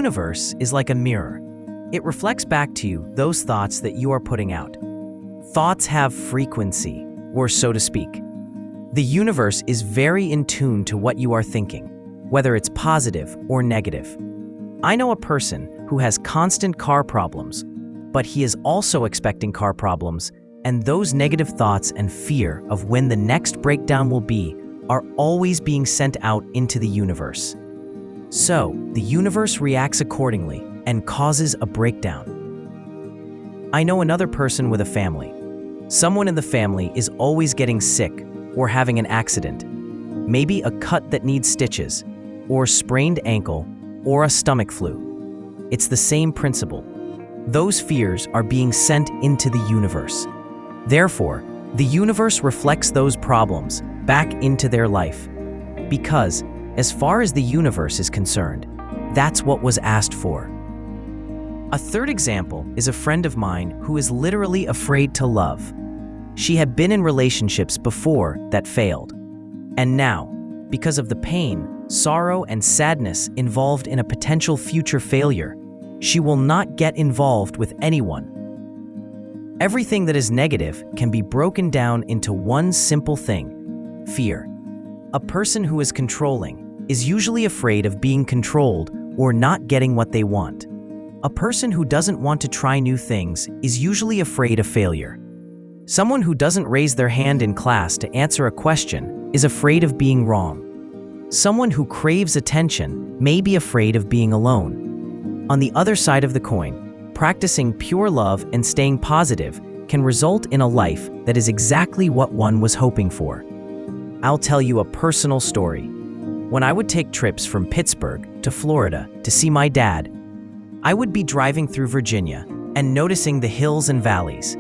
universe is like a mirror. It reflects back to you those thoughts that you are putting out. Thoughts have frequency, or so to speak. The universe is very in tune to what you are thinking, whether it's positive or negative. I know a person who has constant car problems, but he is also expecting car problems, and those negative thoughts and fear of when the next breakdown will be are always being sent out into the universe. So, the universe reacts accordingly and causes a breakdown. I know another person with a family. Someone in the family is always getting sick or having an accident, maybe a cut that needs stitches, or sprained ankle, or a stomach flu. It's the same principle. Those fears are being sent into the universe. Therefore, the universe reflects those problems back into their life. Because, as far as the universe is concerned, that's what was asked for. A third example is a friend of mine who is literally afraid to love. She had been in relationships before that failed. And now, because of the pain, sorrow, and sadness involved in a potential future failure, she will not get involved with anyone. Everything that is negative can be broken down into one simple thing: fear. A person who is controlling is usually afraid of being controlled or not getting what they want. A person who doesn't want to try new things is usually afraid of failure. Someone who doesn't raise their hand in class to answer a question is afraid of being wrong. Someone who craves attention may be afraid of being alone. On the other side of the coin, practicing pure love and staying positive can result in a life that is exactly what one was hoping for. I'll tell you a personal story. When I would take trips from Pittsburgh to Florida to see my dad, I would be driving through Virginia and noticing the hills and valleys.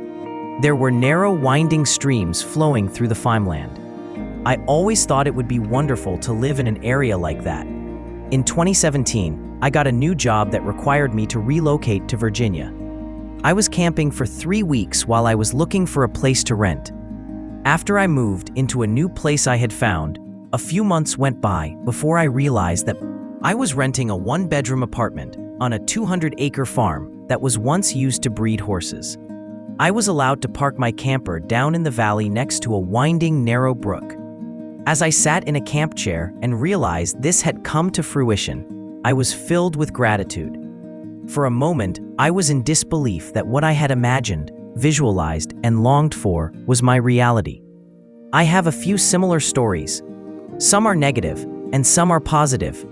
There were narrow, winding streams flowing through the farmland. I always thought it would be wonderful to live in an area like that. In 2017, I got a new job that required me to relocate to Virginia. I was camping for 3 weeks while I was looking for a place to rent. After I moved into a new place I had found, a few months went by before I realized that I was renting a 1-bedroom apartment on a 200-acre farm that was once used to breed horses. I was allowed to park my camper down in the valley next to a winding, narrow brook. As I sat in a camp chair and realized this had come to fruition, I was filled with gratitude. For a moment, I was in disbelief that what I had imagined, visualized, and longed for was my reality. I have a few similar stories. Some are negative, and some are positive.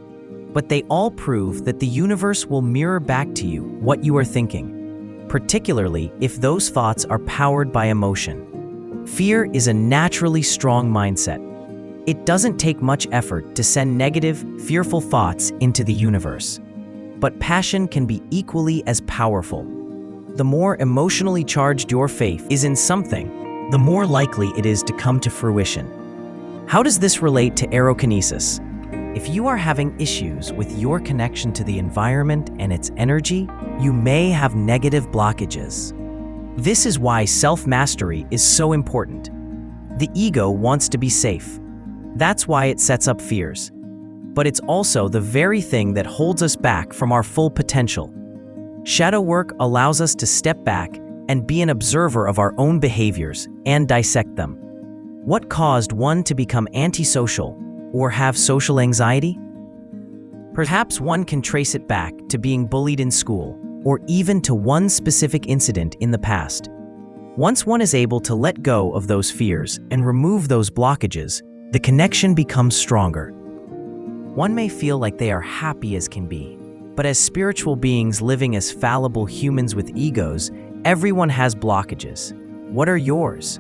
But they all prove that the universe will mirror back to you what you are thinking, particularly if those thoughts are powered by emotion. Fear is a naturally strong mindset. It doesn't take much effort to send negative, fearful thoughts into the universe. But passion can be equally as powerful. The more emotionally charged your faith is in something, the more likely it is to come to fruition. How does this relate to aerokinesis? If you are having issues with your connection to the environment and its energy, you may have negative blockages. This is why self-mastery is so important. The ego wants to be safe. That's why it sets up fears. But it's also the very thing that holds us back from our full potential. Shadow work allows us to step back and be an observer of our own behaviors and dissect them. What caused one to become antisocial or have social anxiety? Perhaps one can trace it back to being bullied in school or even to one specific incident in the past. Once one is able to let go of those fears and remove those blockages, the connection becomes stronger. One may feel like they are happy as can be, but as spiritual beings living as fallible humans with egos, everyone has blockages. What are yours?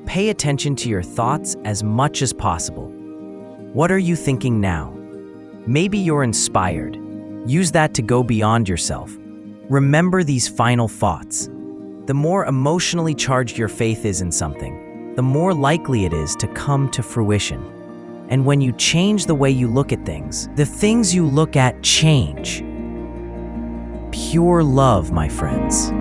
Pay attention to your thoughts as much as possible. What are you thinking now? Maybe you're inspired. Use that to go beyond yourself. Remember these final thoughts. The more emotionally charged your faith is in something, the more likely it is to come to fruition. And when you change the way you look at things, the things you look at change. Pure love, my friends.